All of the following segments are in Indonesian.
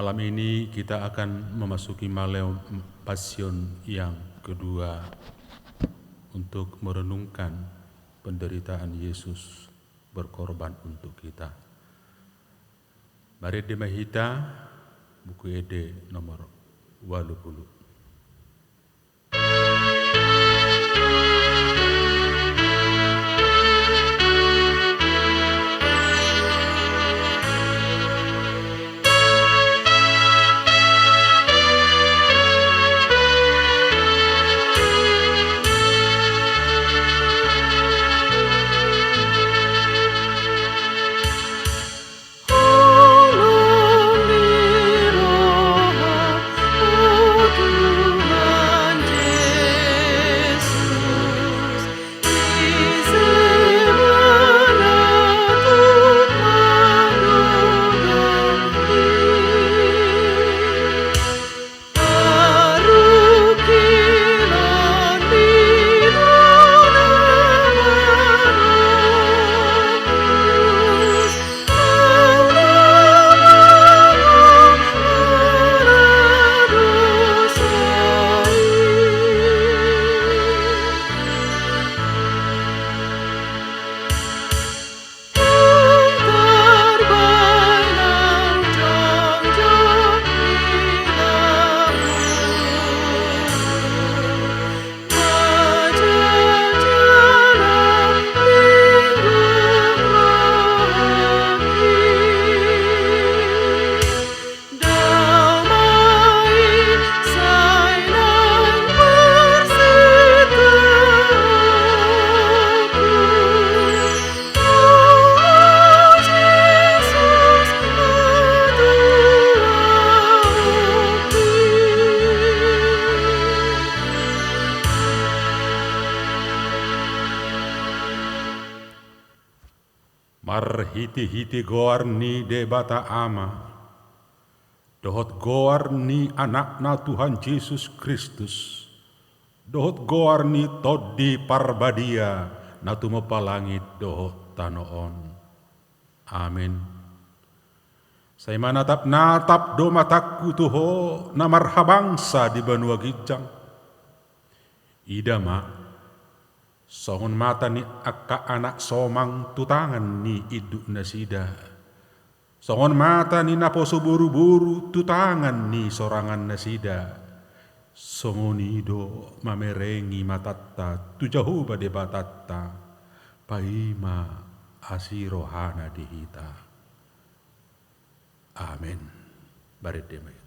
Malam ini kita akan memasuki Maleon Pasion yang kedua untuk merenungkan penderitaan Yesus berkorban untuk kita. Mari Demahita, buku ED nomor 20. Hiti-hiti goar ni debata ama, dohot goar ni anakna Tuhan Yesus Kristus, dohot goar ni toddi parbadia na tumapalangit dohot tanoon. Amin. Say manatap-natap do matakku tuho na marhabangsa di banua gijang. Ida ma songon mata ni akka anak somang tutangan ni iduk nasida. Songon mata ni naposo buru-buru tutangan ni sorangan nasida. Songonido mamerengi matatta tujahu bade batatta. Paima asirohana dihita. Amin. Baridema.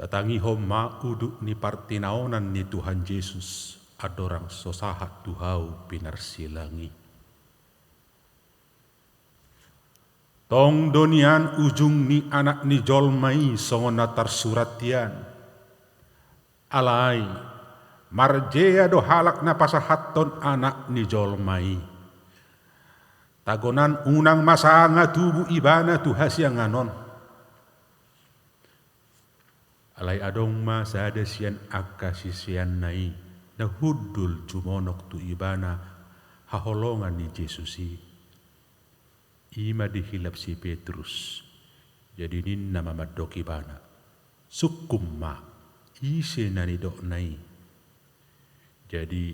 Tangihom mauduk ni partinaonan ni Tuhan Yesus adorang sosahat tuhau pinarsilangi. Tong donian ujung ni anak ni jolmai songon natar suratian. Alai marjea do halak na pasahaton anak ni jolmai. Tagonan unang masanga tubuh ibana tu hasianganon. Alai adong masada sian akasisian nai na hudul jumonok tu ibana haholongan ni Jesusi. Ima dihilap si Petrus. Jadi ninna mamadok ibana. Sukumma ise nani dok nai. Jadi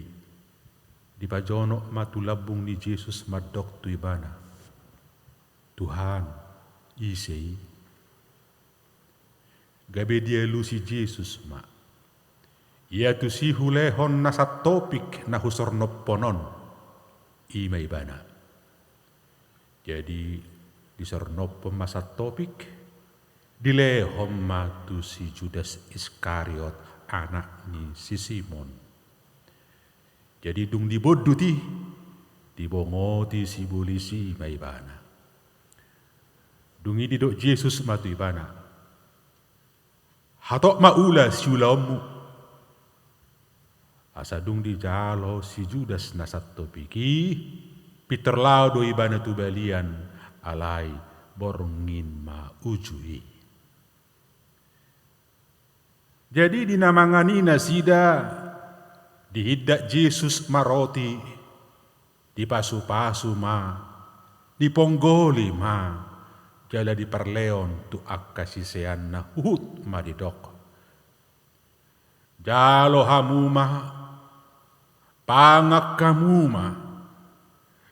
di pajonok matulabung ni Yesus madok tu ibana. Tuhan isei. Gabe dia lu si Yesus ma. Ia tu si hulehon nasa topik na husornoponon. Ima ibana. Jadi disornopo masa topik. Dilehom matu si Judas Iskariot anak ni si Simon. Jadi dung diboduti, dibongoti si polisi maibana. Dungi didok Yesus matu ibana. Hatok maula si ulamu. Asa dung di jalo si Judas nasat topiki. Peter laudo ibana tu balian alai borongin ma ujui. Jadi dinamangani nasida dihidak Yesus maroti dipasu-pasu ma diponggoli ma jala di perleon tu akasisean na hut ma didok. Jalo hamu ma pangak kamu ma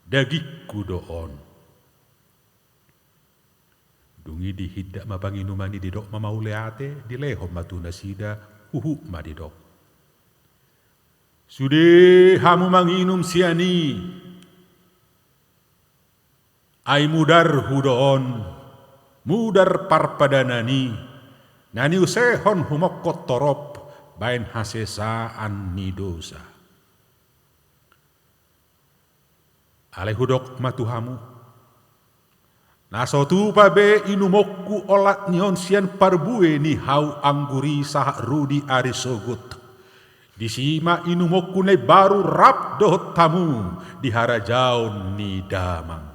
dagikku doon. Dungi dihidak mapanginumani didok mamauleate dilehom matu nasida huhu madidok. Sude hamu manginum siani ai mudar hudoon mudar parpadanani nani usehon humokot torop bain hasesaan ni dosa. Alai hudok matuhamu. Naso tu pabe inumokku olat nion sian parbue ni hau angguri sah rudi arisogut. Disima inumokku ne baru rap dohot tamu di harajaun ni damang.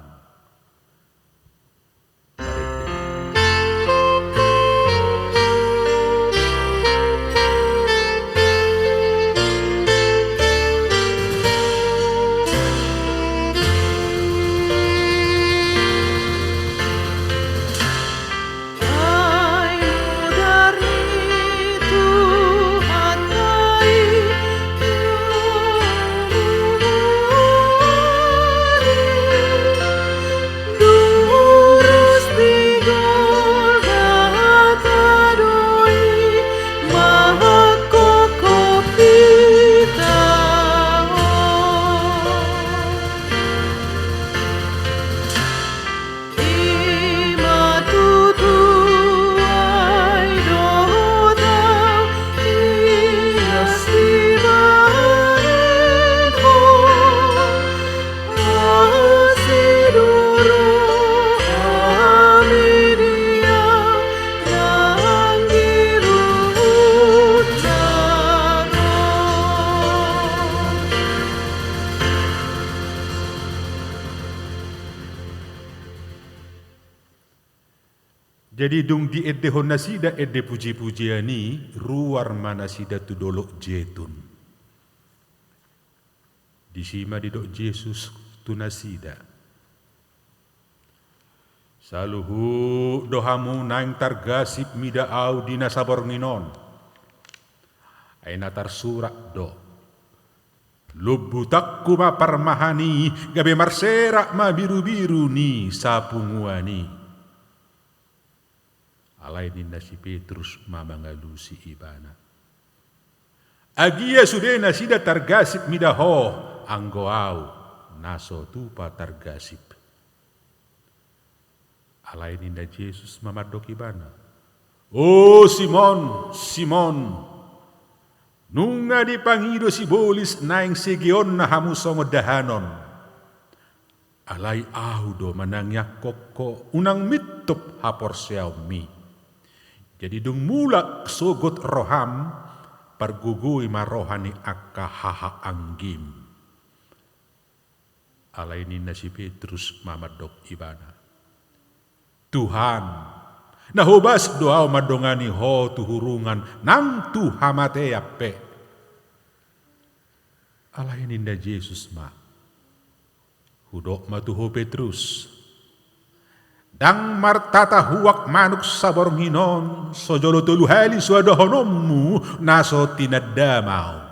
Jadi dung di edde honna sida edde puji-pujiani ruar mana sida tu dolok jetun. Disima di dok Yesus tu nasida. Saluhu dohamu naing targasip mida au dina sabor nginon. Aina tar surak do. Lubutakku ma parmahani gabe marserak ma biru-biru ni sapunguani. Alai dinda si Petrus mamangalusi ibana. Agia sudena sida targasip midaho anggoau naso tupa targasip. Alai dinda Yesus mamadok ibana. Oh Simon, Simon, nunga dipangido si bolis naing segion na hamu songo dahanon. Alai au do manangyak koko unang mitup hapor Xiaomi. Jadi dung mulak sogot roham pergugui marohani akka haha anggim. Alai nina si Petrus mamadok ibana. Tuhan, nahobas doa madongani ho tuhurungan nang tu hamate ape. Alai ninda Yesus ma. Hudok matuho Petrus. Dang martata huwak manuk sabor nginon sojolo tulu hali suada honommu naso tinadamau.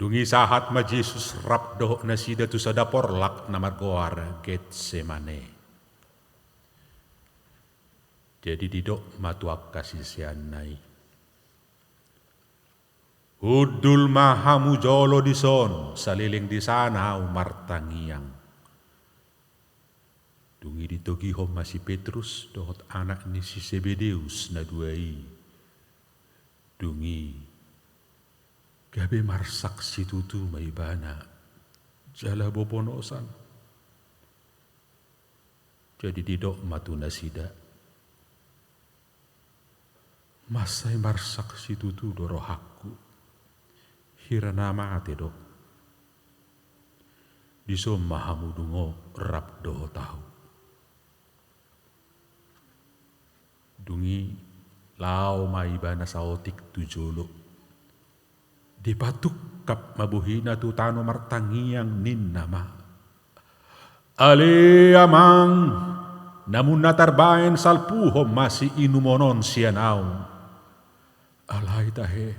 Dungi sahat ma Jesus rapdo na sida tu sa dapor lak na margoar Getsemane. Jadi didok matuak kasih sianai. Udul mahamu jolo di son saliling di sana martangiang. Dungi ditogihom masih Petrus dohot anak ni si Zebedeus na duai. Dungi gabe marsak si tutu maibana jala boponosan. Jadi didok matuna sida. Masai marsak si tutu dorohaku. Hirana mate dok. Diso mahamudungo rap doho tahu. Dungi lao maibana saotik tujolo. Dipatuk kap mabuhina tu tano martangiang nin nama. Ale amang namun natarbaen salpuhom masih inumonon sianaw. Alay tahe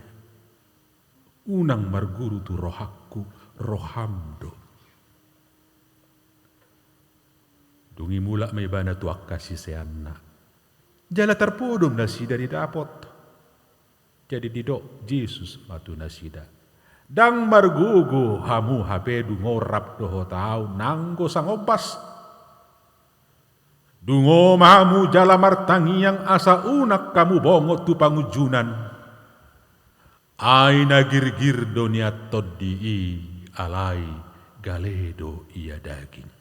unang marguru tu rohakku rohamdo. Dungi mula may bana tu akasi seanna. Jala terpodom na si dari dapot. Jadi didok Jesus matu nasida. Dang margugu hamu hapedu ngorap doho tau nanggo sangopas. Dungo mamu jala martangi yang asa unak kamu bongot tu pangujunan. Ay nagirgir doniat toddi alai galedo ia daging.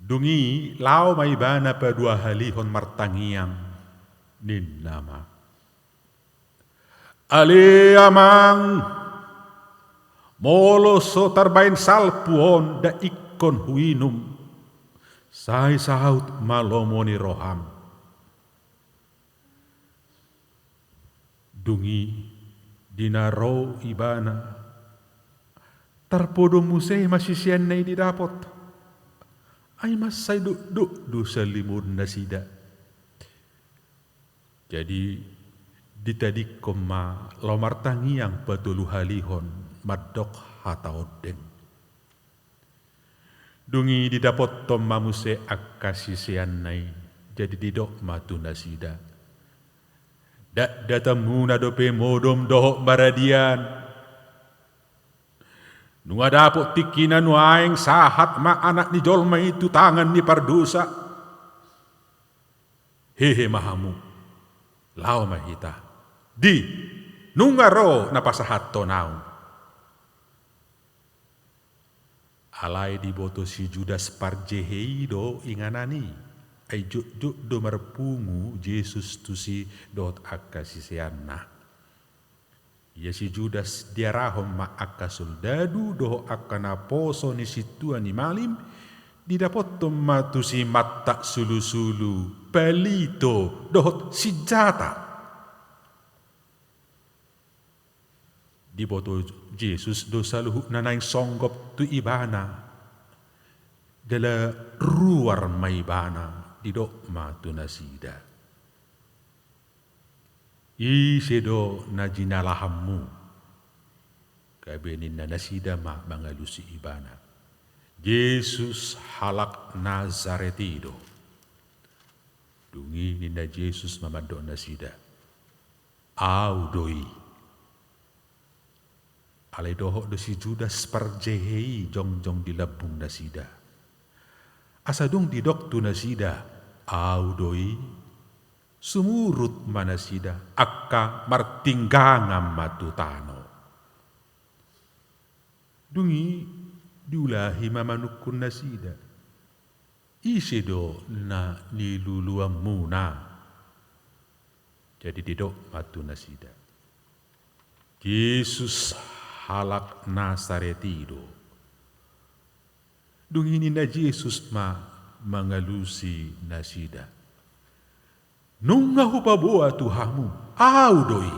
Dungi lao may bana pa dua halihon martangiang nin nama. Ale amang molo so tarbain salpuon da ikon huinum sai saut malomoni roham. Dungi dinaro ibana tarpodo musei masisian na didapot ay masay du sa limod na sida. Jadi ditadik ko ma lomartangi ang patuluhalihon madok hataodeng. Dungi didapot tom mamuse akasisian nay jadi didok matu na sida. Datamu na dope modom dohok baradian. Nunga dapot tikina nuaeng sahat ma anak ni jolma itu tangan ni pardusa. Hehe mahamu. Lao mahita. Di nunga ro napasahat to naung. Alay di boto si Judas parjehei do inganani. Ay juk do marpungu Yesus tu si dot akasisianna. Ya si Judas diarahom ma akka soldadu doho akka na poso ni situa ni malim didapot ma tu si matta sulu-sulu palito dohot senjata. Di boto Yesus do saluhu nanaing songgop tu ibana dala ruar maibana didok matu nasida. Isedo na jinalahammu kabenin na nasida ma bangalusi ibana. Yesus halak Nazaretido. Dungi ninda Yesus mamado nasida. Audoi. Alay dohok do si Judas parjehei jong dilabung nasida. Asadong didok tu nasida, audoi, sumurut manasida, akka martinggangam matutano. Dungi diulahi mamanukun nasida, isido na niluluang muna. Jadi didok matu nasida. Yesus halak Nazaretido. Dungini na Yesus ma mangalusi nasida. Nunga hupaboa tuhamu, audoi.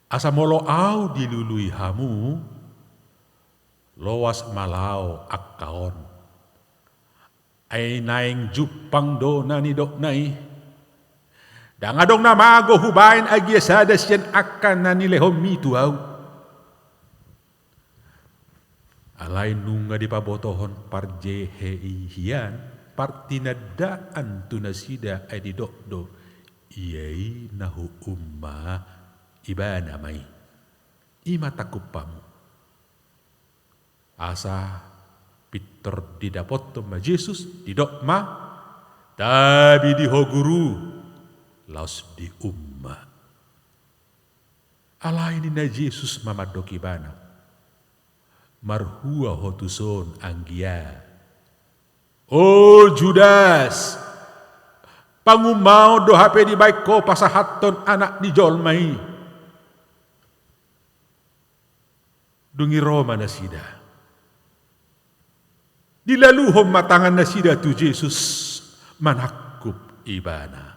Asa molo au dilului hamu, loas malao akkaon. Ay naing jupang do nani dok nai. Dangadong na mago hubain agyasada siyan akan nani lehom mituaw. Alay nunga di pabotohon parjeheihian partinadaan tunasida ay didokdo iyay nahu umma ibana may ima takupamu asa pitor didapot ma Jesus didok ma tabi diho guru laos di umma alay ni na Jesus mamadok ibana marhua hotuson anggia. Oh Judas, pangumau do hape di baik ko pasahaton anak di jolmai. Dungi Roma nasida. Dilaluhom matangan nasida tu Yesus manakup ibana.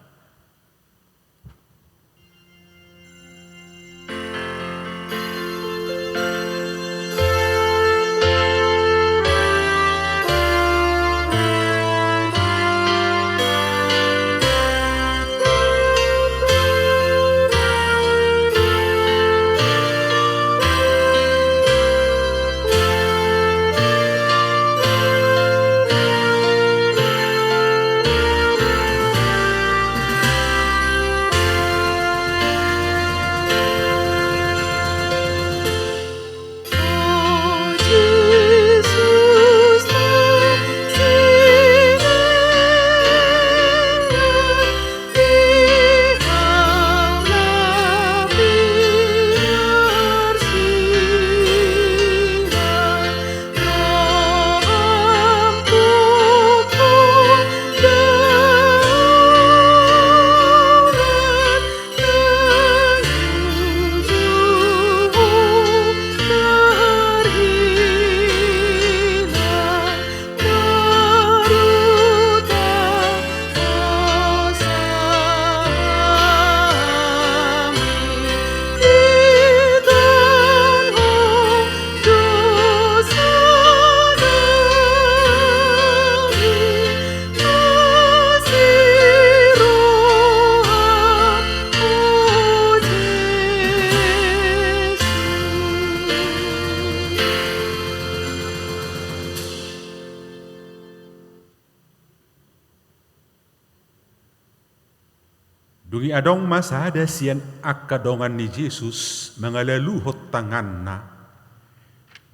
Dungi adong masada sian akadongan ni Jesus mangalaluhot tanganna.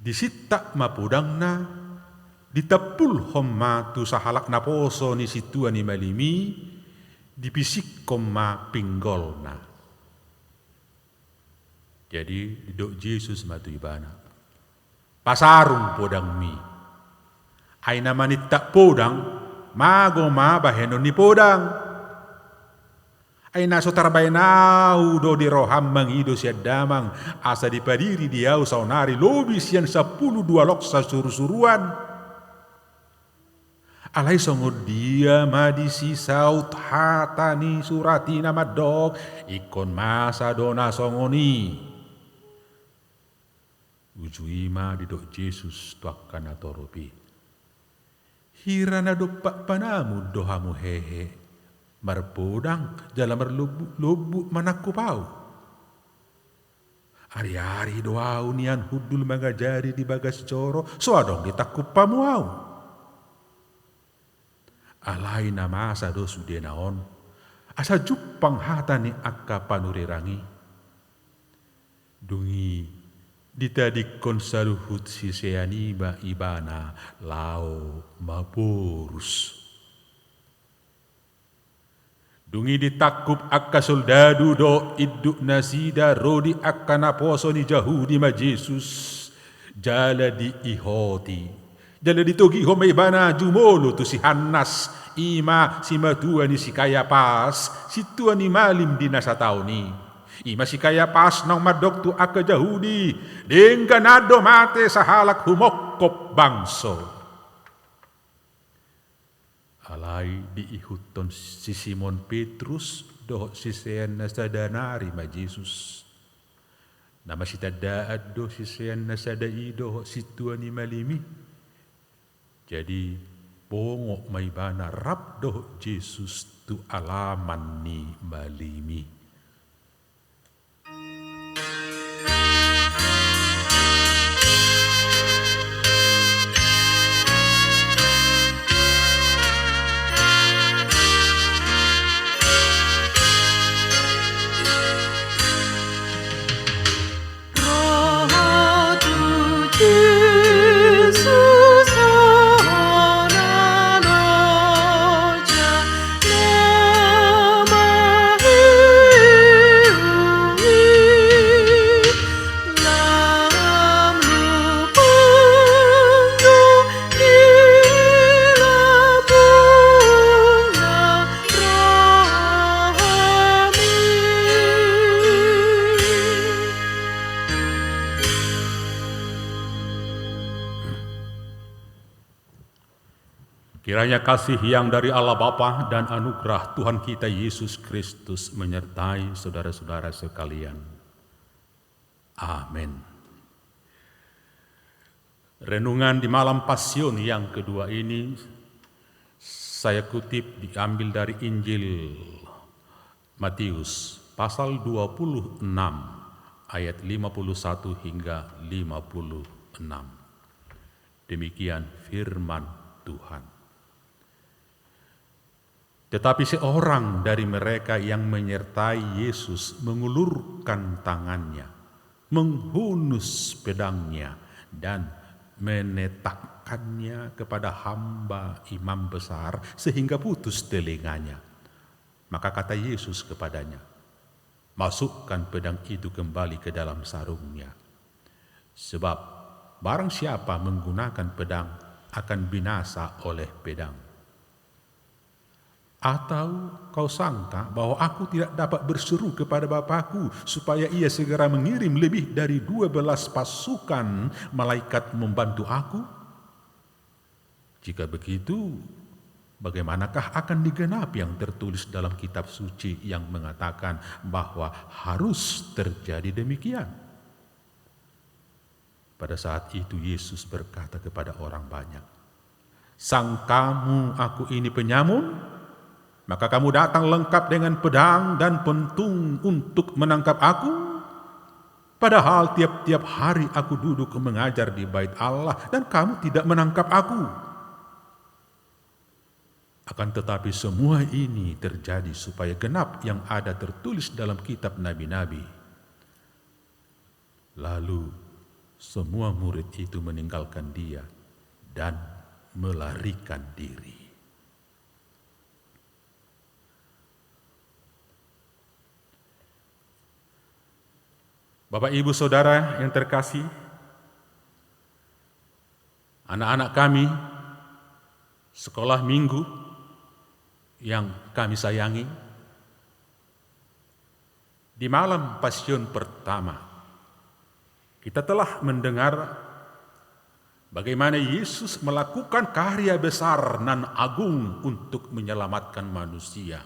Disita mapudangna, ditepul homma tu sahalak na poso ni situa ni malimi, dipisik komma pinggolna. Jadi didok Jesus matu ibana. Pasarung podang mi. Ay naman itak podang, mago mabahenon ni podang. Ay naso tarbaynau do di roham mangido siya damang asa dipadiri diaw sa onari lobi siyan 12 loksa surusuruan. Alay songod dia madisi saut hata ni surati na madog ikon masa dona songoni. Ujuima didok Jesus tuakan atoropi. Hirana dopak panamu dohamu hehe. Marpodang jala marlubu manakku pau. Hari-hari doau nian hudul mangajari di bagas coro, so adong ditakup pamuau. Alai nama asa do sudenaon, asa jupang hata ni akka panurirangi. Dungi ditadikon saluhut siseaniba ibana lao maporus. Dungi ditakup akka soldadu do iduk nasida rodi akka naposo ni Jahudi ma Jesus. Jala di ihoti. Jala ditogi homay bana jumolo tu si Hannas. Ima si matua ni si Kayapas. Si tua ni malim di nasa tao ni. Ima si Kayapas nang madok tu akka Jahudi. Dengganado mate sa halak humokop bangso. Alai diihuton si Simon Petrus doh si sean nasadanari ma Jesus. Nama si tadaad doh si sean nasadai doh si tua ni malimi. Jadi bongok may bana rap doh Jesus tu alaman ni malimi. Kiranya kasih yang dari Allah Bapa dan anugerah Tuhan kita Yesus Kristus menyertai saudara-saudara sekalian. Amin. Renungan di malam Pasion yang kedua ini saya kutip diambil dari Injil Matius pasal 26 ayat 51 hingga 56. Demikian firman Tuhan. Tetapi seorang dari mereka yang menyertai Yesus mengulurkan tangannya, menghunus pedangnya, dan menetakkannya kepada hamba imam besar sehingga putus telinganya. Maka kata Yesus kepadanya, "Masukkan pedang itu kembali ke dalam sarungnya. Sebab barang siapa menggunakan pedang akan binasa oleh pedang. Atau kau sangka bahwa aku tidak dapat berseru kepada Bapakku supaya ia segera mengirim lebih dari 12 pasukan malaikat membantu aku? Jika begitu, bagaimanakah akan digenapi yang tertulis dalam kitab suci yang mengatakan bahwa harus terjadi demikian?" Pada saat itu Yesus berkata kepada orang banyak, "Sangkamu aku ini penyamun? Maka kamu datang lengkap dengan pedang dan pentung untuk menangkap aku? Padahal tiap-tiap hari aku duduk mengajar di bait Allah dan kamu tidak menangkap aku. Akan tetapi semua ini terjadi supaya genap yang ada tertulis dalam kitab nabi-nabi. Lalu semua murid itu meninggalkan dia dan melarikan diri. Bapak, Ibu, Saudara yang terkasih, anak-anak kami sekolah minggu yang kami sayangi, di malam Pasion pertama kita telah mendengar bagaimana Yesus melakukan karya besar nan agung untuk menyelamatkan manusia,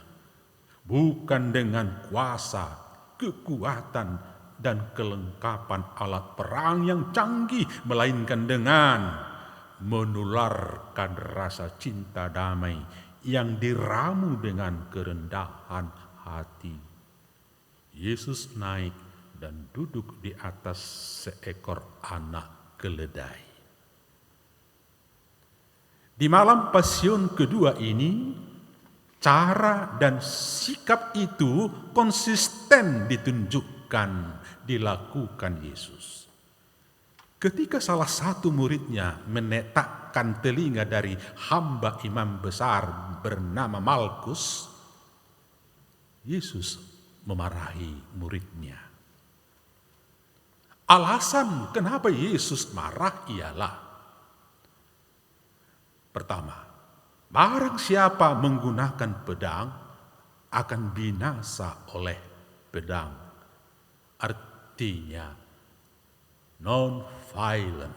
bukan dengan kuasa, kekuatan, dan kelengkapan alat perang yang canggih, melainkan dengan menularkan rasa cinta damai yang diramu dengan kerendahan hati. Yesus naik dan duduk di atas seekor anak keledai. Di malam Pasion kedua ini, cara dan sikap itu konsisten ditunjukkan, dilakukan Yesus. Ketika salah satu muridnya menetakkan telinga dari hamba imam besar bernama Malkus, Yesus memarahi muridnya. Alasan kenapa Yesus marah ialah, pertama, barang siapa menggunakan pedang akan binasa oleh pedang. Artinya non-violent.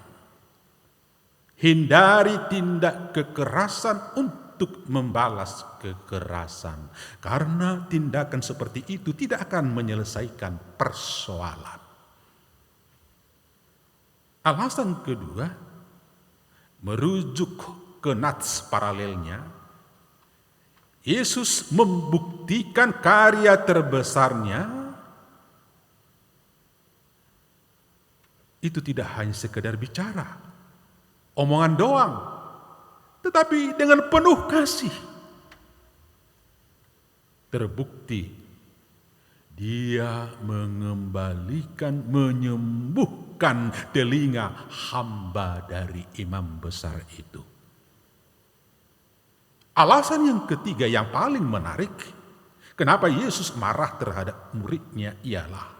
Hindari tindak kekerasan untuk membalas kekerasan, karena tindakan seperti itu tidak akan menyelesaikan persoalan. Alasan kedua, merujuk ke nats paralelnya, Yesus membuktikan karya terbesarnya itu tidak hanya sekedar bicara, omongan doang, tetapi dengan penuh kasih. Terbukti dia mengembalikan, menyembuhkan telinga hamba dari imam besar itu. Alasan yang ketiga yang paling menarik, kenapa Yesus marah terhadap muridnya ialah,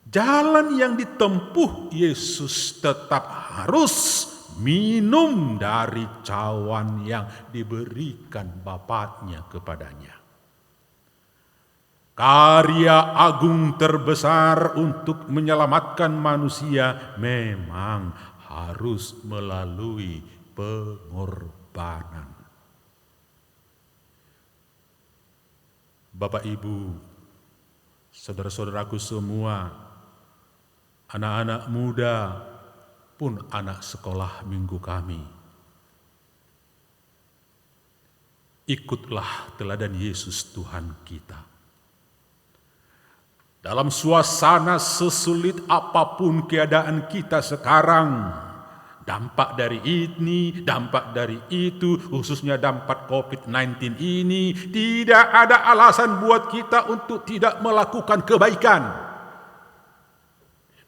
jalan yang ditempuh Yesus tetap harus minum dari cawan yang diberikan Bapaknya kepadanya. Karya agung terbesar untuk menyelamatkan manusia memang harus melalui pengorbanan. Bapak, Ibu, saudara-saudaraku semua, anak-anak muda pun anak sekolah minggu kami, ikutlah teladan Yesus Tuhan kita. Dalam suasana sesulit apapun keadaan kita sekarang, dampak dari ini, dampak dari itu, khususnya dampak COVID-19 ini, tidak ada alasan buat kita untuk tidak melakukan kebaikan.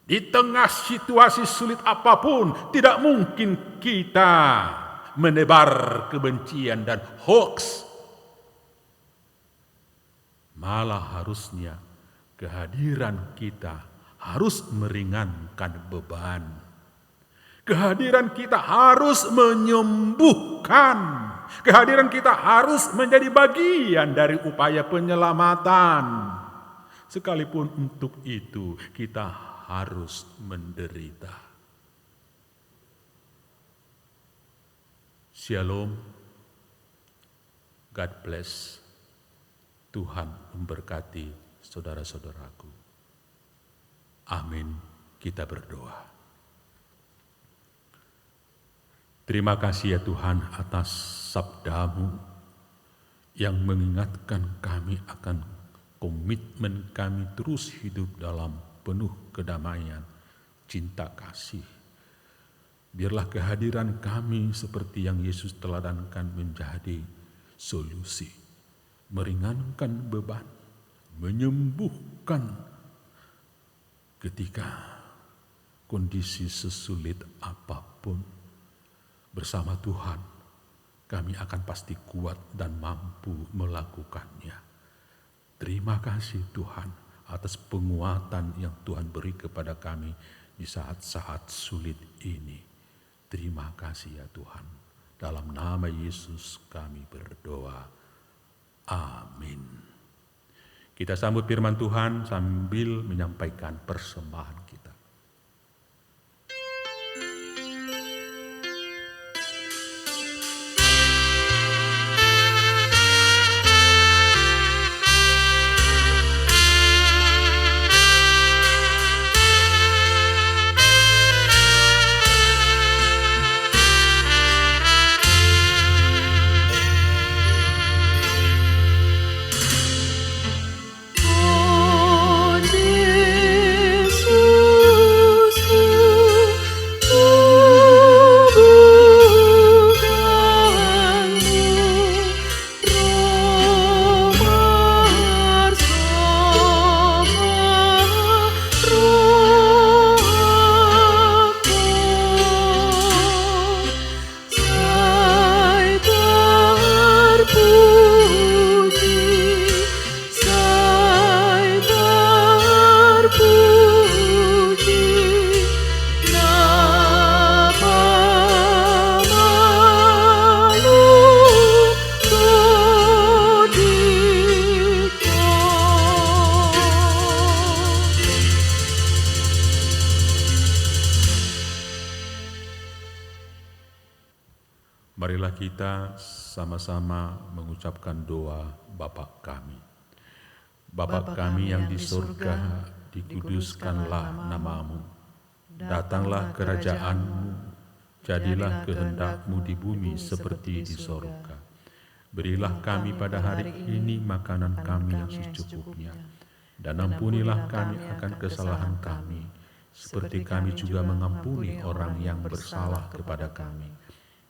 Di tengah situasi sulit apapun, tidak mungkin kita menebar kebencian dan hoax. Malah harusnya kehadiran kita harus meringankan beban. Kehadiran kita harus menyembuhkan. Kehadiran kita harus menjadi bagian dari upaya penyelamatan. Sekalipun untuk itu kita harus menderita. Shalom. God bless. Tuhan memberkati saudara-saudaraku. Amin. Kita berdoa. Terima kasih ya Tuhan atas sabda-Mu yang mengingatkan kami akan komitmen kami terus hidup dalam penuh kedamaian, cinta kasih. Biarlah kehadiran kami seperti yang Yesus teladankan menjadi solusi, meringankan beban, menyembuhkan ketika kondisi sesulit apapun. Bersama Tuhan, kami akan pasti kuat dan mampu melakukannya. Terima kasih Tuhan atas penguatan yang Tuhan beri kepada kami di saat-saat sulit ini. Terima kasih ya Tuhan. Dalam nama Yesus kami berdoa. Amin. Kita sambut firman Tuhan sambil menyampaikan persembahan kita. Marilah kita sama-sama mengucapkan doa Bapa kami. Bapa kami yang di surga, dikuduskanlah namamu. Datanglah kerajaan-Mu, jadilah kehendak-Mu di bumi seperti di sorga. Berilah kami pada hari ini makanan kami yang secukupnya. Dan ampunilah kami akan kesalahan kami, seperti kami juga mengampuni orang yang bersalah kepada kami.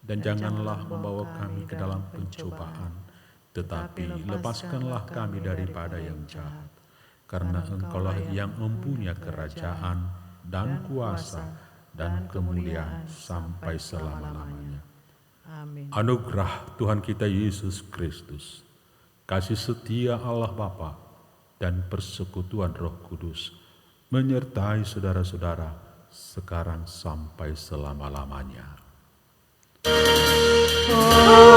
Dan janganlah membawa kami ke dalam pencobaan, tetapi lepaskanlah kami daripada yang jahat. Karena Engkaulah yang mempunyai kerajaan dan kuasa dan kemuliaan sampai selama-lamanya. Amin. Anugerah Tuhan kita Yesus Kristus, kasih setia Allah Bapa dan persekutuan Roh Kudus menyertai saudara-saudara sekarang sampai selama-lamanya. Amin.